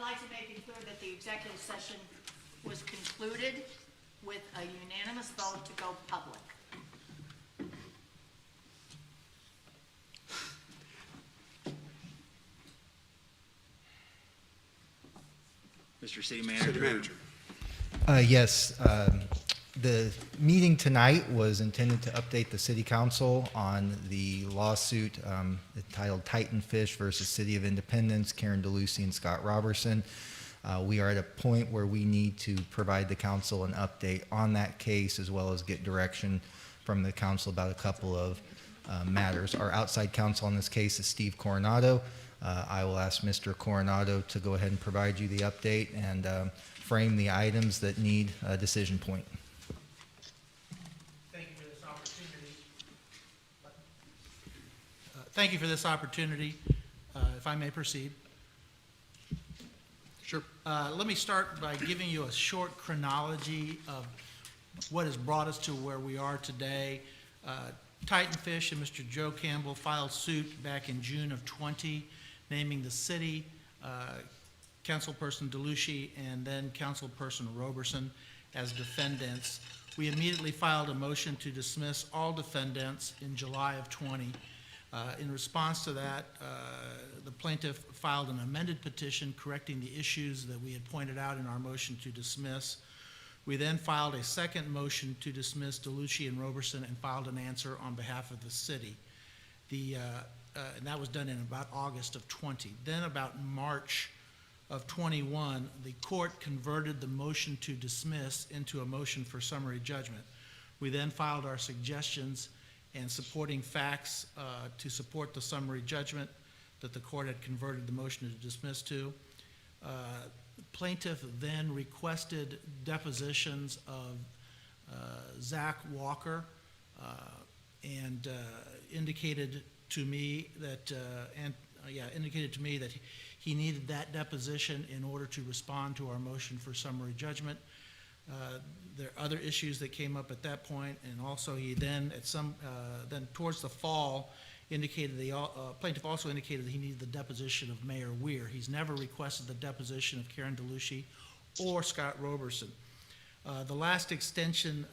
like to make it clear that the executive session was concluded with a unanimous vote to go public. Mr. City Manager. City Manager. Yes, the meeting tonight was intended to update the city council on the lawsuit entitled Titan Fish versus City of Independence, Karen DeLucy and Scott Robertson. We are at a point where we need to provide the council an update on that case, as well as get direction from the council about a couple of matters. Our outside counsel on this case is Steve Coronado. I will ask Mr. Coronado to go ahead and provide you the update and frame the items that need a decision point. Thank you for this opportunity. Thank you for this opportunity. If I may proceed. Sure. Let me start by giving you a short chronology of what has brought us to where we are today. Titan Fish and Mr. Joe Campbell filed suit back in June of 20, naming the city, Councilperson DeLucy, and then Councilperson Roberson as defendants. We immediately filed a motion to dismiss all defendants in July of 20. In response to that, the plaintiff filed an amended petition correcting the issues that we had pointed out in our motion to dismiss. We then filed a second motion to dismiss DeLucy and Roberson and filed an answer on behalf of the city. And that was done in about August of 20. Then about March of 21, the court converted the motion to dismiss into a motion for summary judgment. We then filed our suggestions and supporting facts to support the summary judgment that the court had converted the motion to dismiss to. Plaintiff then requested depositions of Zach Walker and indicated to me that he needed that deposition in order to respond to our motion for summary judgment. There are other issues that came up at that point, and also he then then towards the fall indicated plaintiff also indicated that he needed the deposition of Mayor Weir. He's never requested the deposition of Karen DeLucy or Scott Roberson. The last extension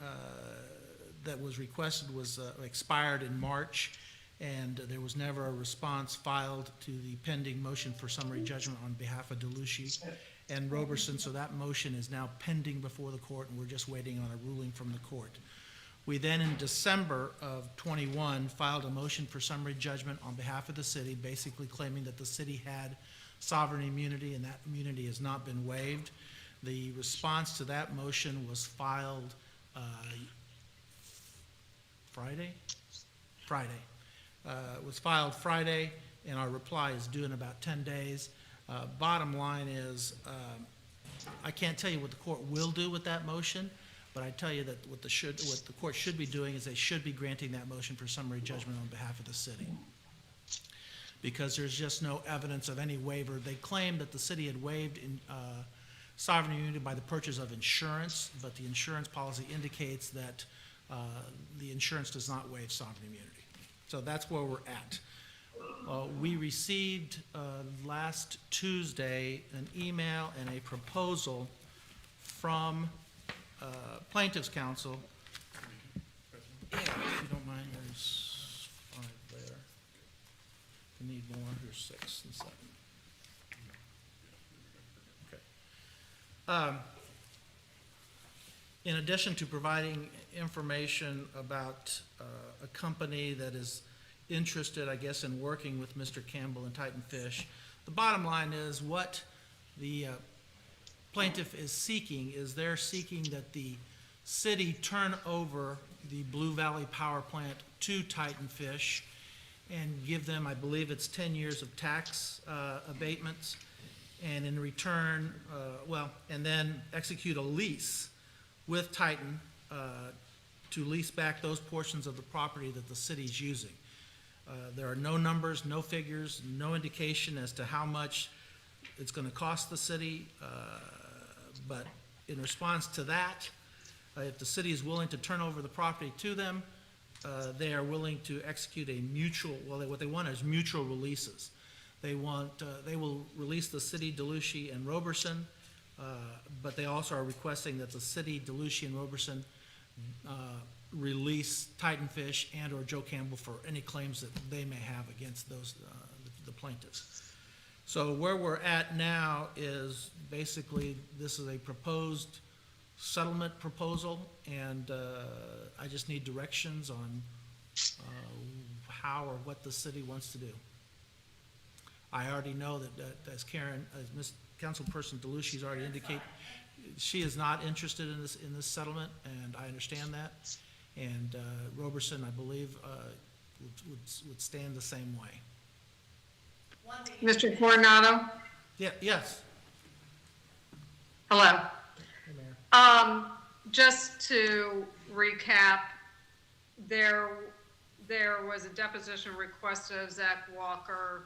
that was requested was expired in March, and there was never a response filed to the pending motion for summary judgment on behalf of DeLucy and Roberson, so that motion is now pending before the court, and we're just waiting on a ruling from the court. We then, in December of 21, filed a motion for summary judgment on behalf of the city, basically claiming that the city had sovereign immunity, and that immunity has not been waived. The response to that motion was filed Friday. It was filed Friday, and our reply is due in about 10 days. Bottom line is, I can't tell you what the court will do with that motion, but I tell you that what the court should be doing is they should be granting that motion for summary judgment on behalf of the city, because there's just no evidence of any waiver. They claim that the city had waived sovereign immunity by the purchase of insurance, but the insurance policy indicates that the insurance does not waive sovereign immunity. So that's where we're at. We received last Tuesday an email and a proposal from plaintiff's counsel. Yeah, if you don't mind, there's 5 there. If you need more, here's 6 and 7. Okay. In addition to providing information about a company that is interested, I guess, in working with Mr. Campbell and Titan Fish, the bottom line is what the plaintiff is seeking is they're seeking that the city turn over the Blue Valley Power Plant to Titan Fish and give them, I believe it's 10 years of tax abatements, and in return, and then execute a lease with Titan to lease back those portions of the property that the city's using. There are no numbers, no figures, no indication as to how much it's going to cost the city, but in response to that, if the city is willing to turn over the property to them, they are willing to execute a mutual, what they want is mutual releases. They will release the city, Delucia, and Roberson, but they also are requesting that the city, Delucia, and Roberson release Titan Fish and/or Joe Campbell for any claims that they may have against those, the plaintiffs. So where we're at now is basically, this is a proposed settlement proposal, and I just need directions on how or what the city wants to do. I already know that as Karen, as Ms. Councilperson DeLucia's already indicated, she is not interested in this settlement, and I understand that. And Roberson, I believe, would stand the same way. Mr. Coronado? Yeah, yes. Hello. Hey, Mayor. Just to recap, there was a deposition requested of Zach Walker,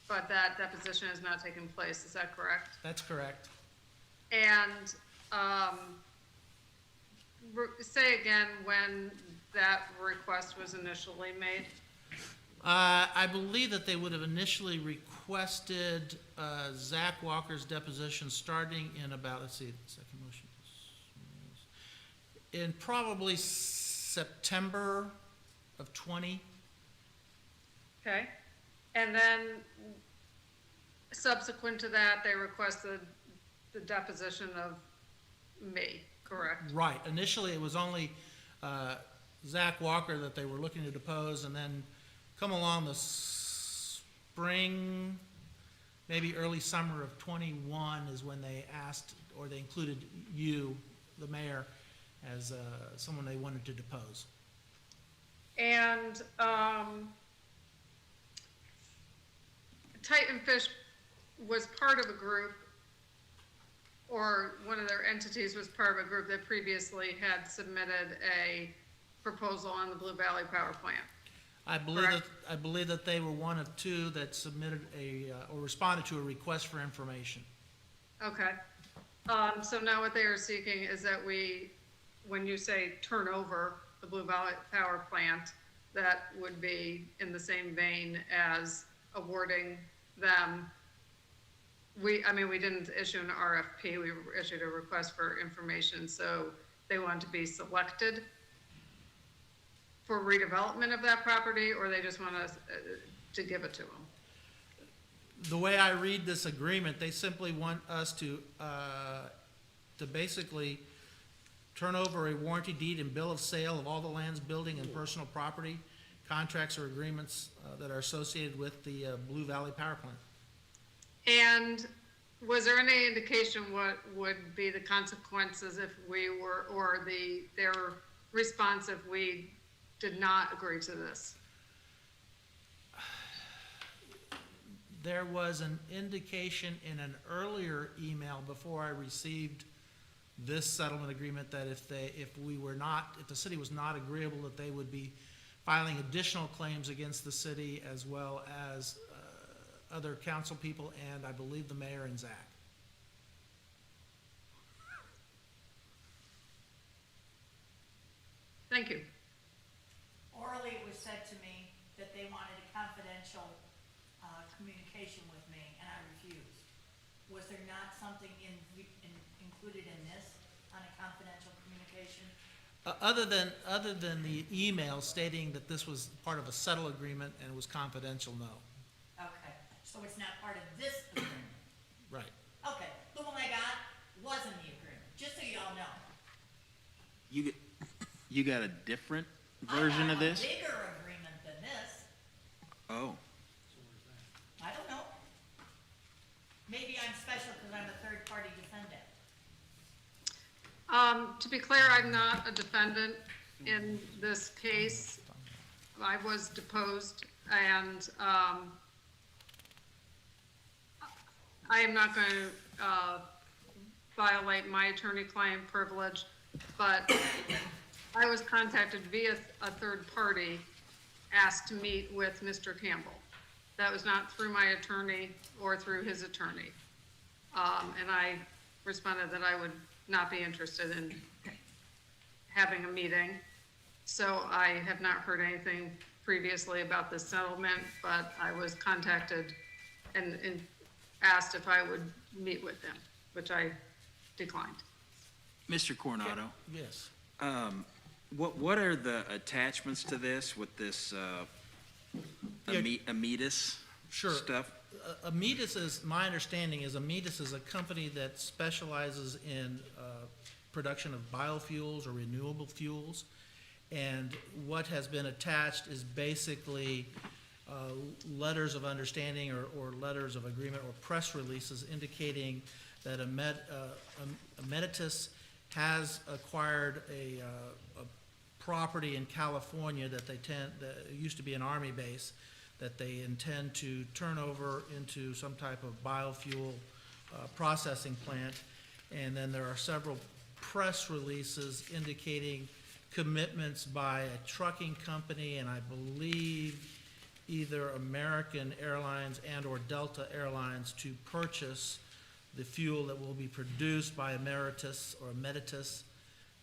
but that deposition has not taken place. Is that correct? That's correct. And say again when that request was initially made. I believe that they would have initially requested Zach Walker's deposition starting in about, let's see, second motion, in probably September of 20. Okay. And then subsequent to that, they requested the deposition of me, correct? Right. Initially, it was only Zach Walker that they were looking to depose, and then come along the spring, maybe early summer of 21 is when they asked, or they included you, the mayor, as someone they wanted to depose. And Titan Fish was part of a group, or one of their entities was part of a group that previously had submitted a proposal on the Blue Valley Power Plant. I believe Correct. that, I believe that they were one of two that submitted or responded to a request for information. Okay. So now what they are seeking is that when you say turn over the Blue Valley Power Plant, that would be in the same vein as awarding them. We didn't issue an RFP, we issued a request for information, so they want to be selected for redevelopment of that property, or they just want us to give it to them? The way I read this agreement, they simply want us to basically turn over a warranty deed and bill of sale of all the lands, building, and personal property, contracts or agreements that are associated with the Blue Valley Power Plant. And was there any indication what would be the consequences if we were, or their response if we did not agree to this? There was an indication in an earlier email before I received this settlement agreement that if the city was not agreeable, that they would be filing additional claims against the city as well as other council people and I believe the mayor and Zach. Thank you. Orally, it was said to me that they wanted a confidential communication with me, and I refused. Was there not something included in this on a confidential communication? Other than the email stating that this was part of a settle agreement and it was confidential, no. Okay, so it's not part of this agreement? Right. Okay, the one I got was in the agreement, just so y'all know. You got a different version of this? I got a bigger agreement than this. Oh, I don't know. Maybe I'm special because I'm a third-party defendant. To be clear, I'm not a defendant in this case. I was deposed, and I am not going to violate my attorney-client privilege, but I was contacted via a third party, asked to meet with Mr. Campbell. That was not through my attorney or through his attorney. And I responded that I would not be interested in having a meeting. So I have not heard anything previously about this settlement, but I was contacted and asked if I would meet with them, which I declined. Mr. Coronado, Yes. what are the attachments to this with this, Yeah. Ametis Sure. stuff? Ametis is, my understanding is Ametis is a company that specializes in production of biofuels or renewable fuels. And what has been attached is basically letters of understanding or letters of agreement or press releases indicating that Ametis has acquired a property in California that that used to be an Army base, that they intend to turn over into some type of biofuel processing plant. And then there are several press releases indicating commitments by a trucking company, and I believe either American Airlines and/or Delta Airlines, to purchase the fuel that will be produced by Emeritus or Meditus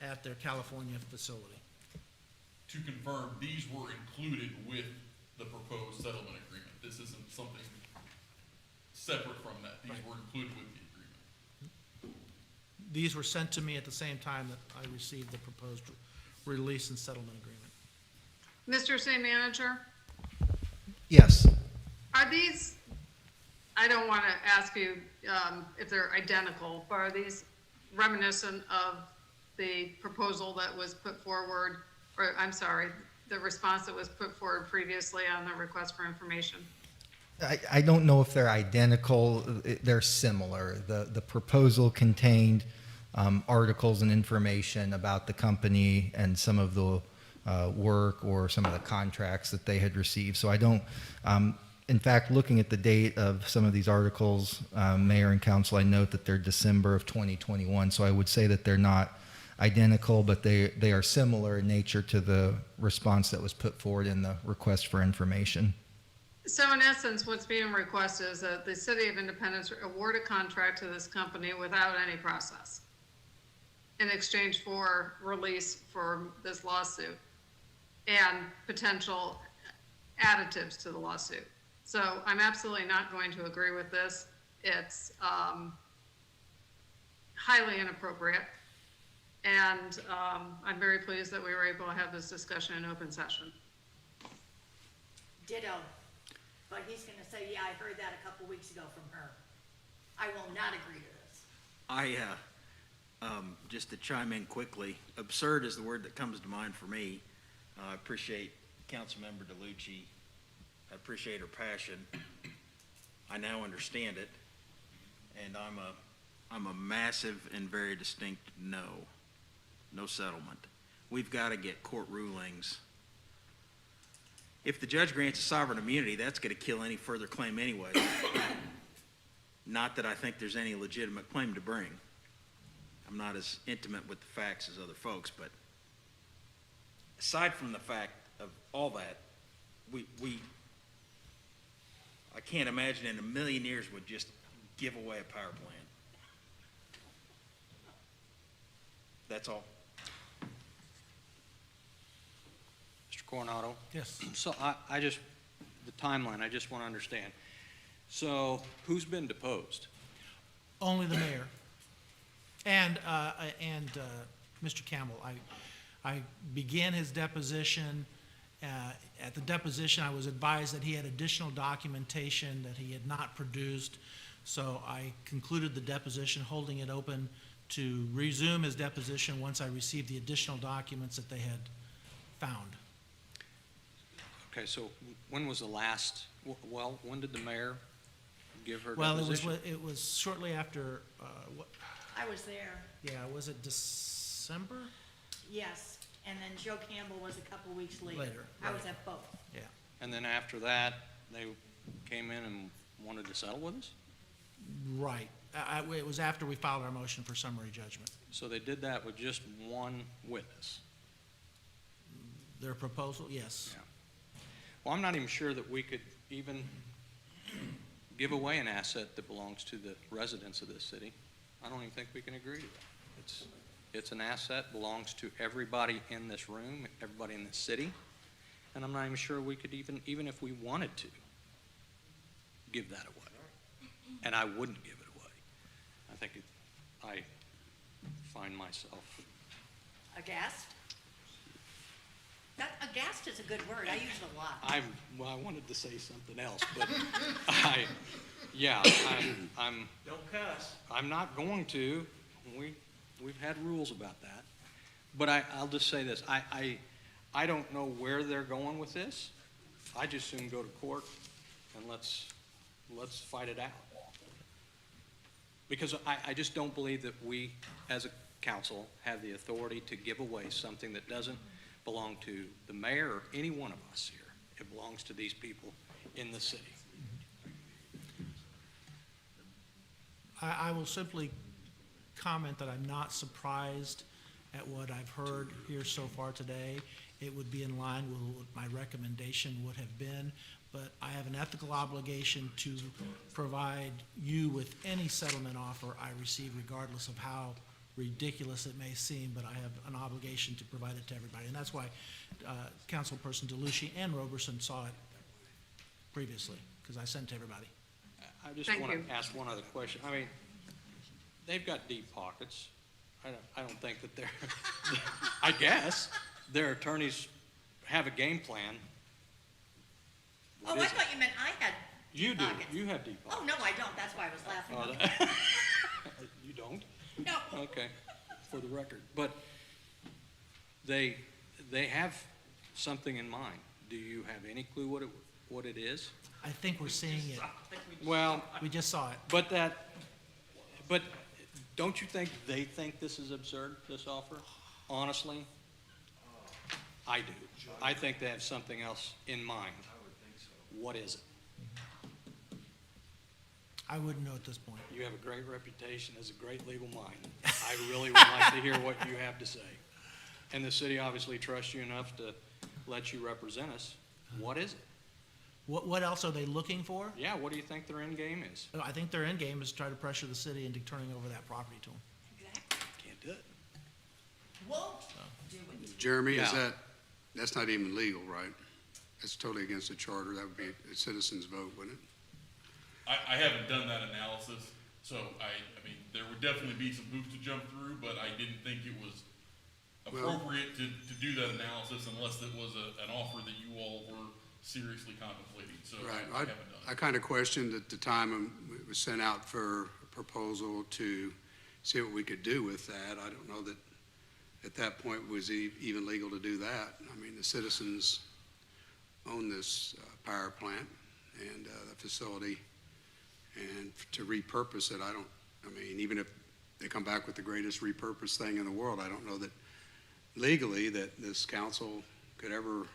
at their California facility. To confirm, these were included with the proposed settlement agreement. This isn't something separate from that. These were included with the agreement. These were sent to me at the same time that I received the proposed release and settlement agreement. Mr. City Manager, Yes. are these, I don't want to ask you if they're identical, but are these reminiscent of the proposal that was put forward, or I'm sorry, the response that was put forward previously on the request for information? I don't know if they're identical. They're similar. The proposal contained articles and information about the company and some of the work or some of the contracts that they had received. So I don't, in fact, looking at the date of some of these articles, Mayor and Council, I note that they're December of 2021. So I would say that they're not identical, but they are similar in nature to the response that was put forward in the request for information. So in essence, what's being requested is that the City of Independence award a contract to this company without any process in exchange for release for this lawsuit and potential additives to the lawsuit. So I'm absolutely not going to agree with this. It's highly inappropriate. And I'm very pleased that we were able to have this discussion in open session. Ditto. But he's gonna say, yeah, I heard that a couple weeks ago from her. I will not agree to this. Just to chime in quickly, absurd is the word that comes to mind for me. I appreciate Councilmember DeLucci. I appreciate her passion. I now understand it, and I'm a massive and very distinct no settlement. We've got to get court rulings. If the judge grants a sovereign immunity, that's going to kill any further claim anyway. Not that I think there's any legitimate claim to bring. I'm not as intimate with the facts as other folks, but aside from the fact of all that, I can't imagine in a million years would just give away a power plant. That's all. Mr. Coronado? Yes. So I just, the timeline, I just want to understand. So who's been deposed? Only the mayor. And Mr. Campbell. I began his deposition. At the deposition, I was advised that he had additional documentation that he had not produced. So I concluded the deposition, holding it open to resume his deposition once I received the additional documents that they had found. Okay, so when was the last, well, when did the mayor give her Well, deposition? it was shortly after, I was there, yeah, was it December? yes, and then Joe Campbell was a couple weeks later. Later, I was right. at both. Yeah. And then after that, they came in and wanted to settle with us? Right. It was after we filed our motion for summary judgment. So they did that with just one witness? Their proposal, yes. Yeah. Well, I'm not even sure that we could even give away an asset that belongs to the residents of this city. I don't even think we can agree to that. It's an asset, belongs to everybody in this room, everybody in this city, and I'm not even sure we could even if we wanted to, give that away. and I wouldn't give it away. I think I find myself, Aghast? That, aghast is a good word, I use it a lot. I wanted to say something else, but I'm. Don't cuss. I'm not going to. We've had rules about that. But I'll just say this, I don't know where they're going with this. I just soon go to court and let's fight it out. Because I just don't believe that we, as a council, have the authority to give away something that doesn't belong to the mayor or any one of us here. It belongs to these people in the city. I will simply comment that I'm not surprised at what I've heard here so far today. It would be in line with what my recommendation would have been, but I have an ethical obligation to provide you with any settlement offer I receive, regardless of how ridiculous it may seem, but I have an obligation to provide it to everybody. And that's why Councilperson DeLucia and Roberson saw it previously, because I sent it to everybody. I just Thank want you. to ask one other question. I mean, they've got deep pockets. I don't think that they're, I guess, their attorneys have a game plan. Oh, I thought you meant I had You do, pockets. you have deep Oh, pockets. no, I don't, that's why I was laughing. Oh, You don't? No. Okay, for the record. But they have something in mind. Do you have any clue what it is? I think we're seeing it. Well, We just saw it. but don't you think they think this is absurd, this offer? Honestly? I do. I think they have something else in mind. What is it? I wouldn't know at this point. You have a great reputation as a great legal mind. I really would like to hear what you have to say. And the city obviously trusts you enough to let you represent us. What is it? What else are they looking for? Yeah, what do you think their end game is? I think their end game is to try to pressure the city into turning over that property to them. Exactly. Can't do it. Won't do it. Jeremy, Yeah. that's not even legal, right? That's totally against the charter. That would be a citizen's vote, wouldn't it? I haven't done that analysis, so I mean, there would definitely be some hoops to jump through, but I didn't think it was Well- appropriate to do that analysis unless it was an offer that you all were seriously contemplating, so I Right. haven't done I it. kind of questioned at the time it was sent out for a proposal to see what we could do with that. I don't know that at that point was even legal to do that. I mean, the citizens own this power plant and the facility, and to repurpose it, I mean, even if they come back with the greatest repurposed thing in the world, I don't know that legally that this council could ever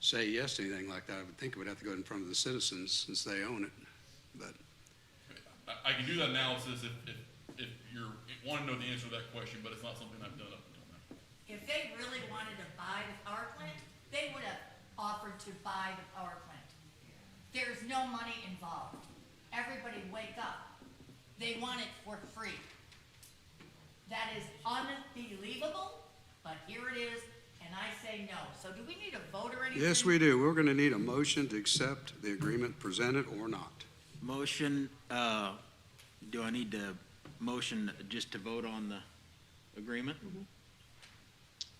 say yes to anything like that. I would think it would have to go in front of the citizens since they own it, but. I can do that analysis if you want to know the answer to that question, but it's not something I've done up until now. If they really wanted to buy the power plant, they would have offered to buy the power plant. There's no money involved. Everybody wake up. They want it for free. That is unbelievable, but here it is, and I say no. So do we need a vote or anything? Yes, we do. We're going to need a motion to accept the agreement presented or not. Motion, do I need to motion just to vote on the agreement?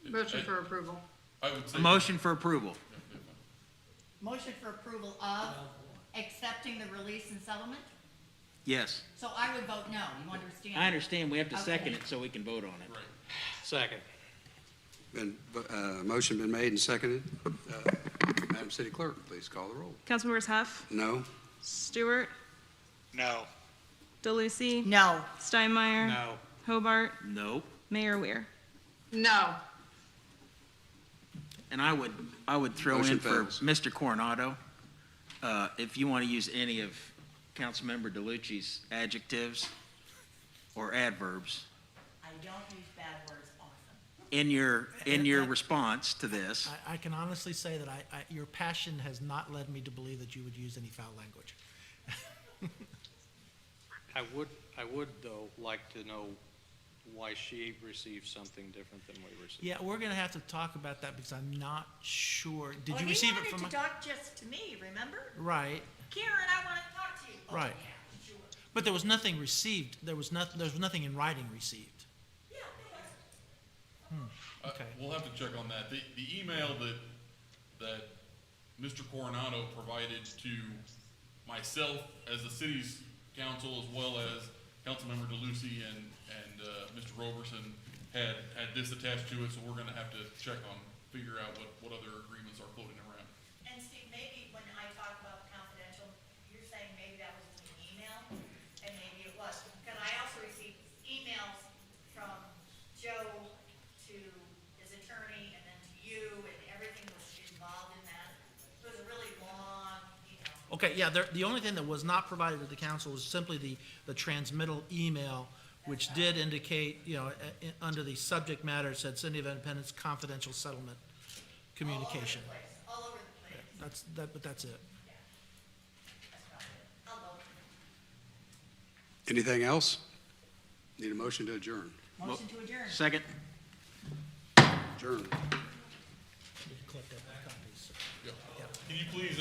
Motion for approval. I would say. A motion for approval. Motion for approval of accepting the release and settlement? Yes. So I would vote no, you understand? I understand, we have to second Okay. it so we can vote on it. Right. Second. Motion been made and seconded. Madam City Clerk, please call the roll. Councilmembers Huff, No? Stewart, No. DeLucy, No. Steinmeier, No. Hobart, Nope. Mayor Weir. No. And I would throw Motion in for fails. Mr. Coronado, if you want to use any of Councilmember DeLucci's adjectives or adverbs I don't use bad words often. in your response to this. I can honestly say that your passion has not led me to believe that you would use any foul language. I would though like to know why she received something different than we received. Yeah, we're gonna have to talk about that because I'm not sure. Did Well, you he receive it wanted from? to talk just to me, remember? Right, Karen, I want to talk to you. Oh, Right. yeah, sure. But there was nothing received, there was nothing in writing received. Okay. We'll have to check on that. The email that Mr. Coronado provided to myself as the city's council, as well as Councilmember DeLucy and Mr. Roberson had this attached to it, so we're gonna have to check on, figure out what other agreements are floating around. And Steve, maybe when I talk about confidential, you're saying maybe that was in the email, and maybe it was. Because I also received emails from Joe to his attorney, and then to you, and everything was involved in that. It was a really long email. Okay, yeah, the only thing that was not provided to the council was simply the transmittal email, which did indicate, under the subject matter, it said City of Independence Confidential Settlement Communication. All over the place. But that's it. That's about it. I'll vote. Anything else? Need a motion to adjourn. Motion to adjourn. Second? Adjourn. We can collect that by copies. Can you please,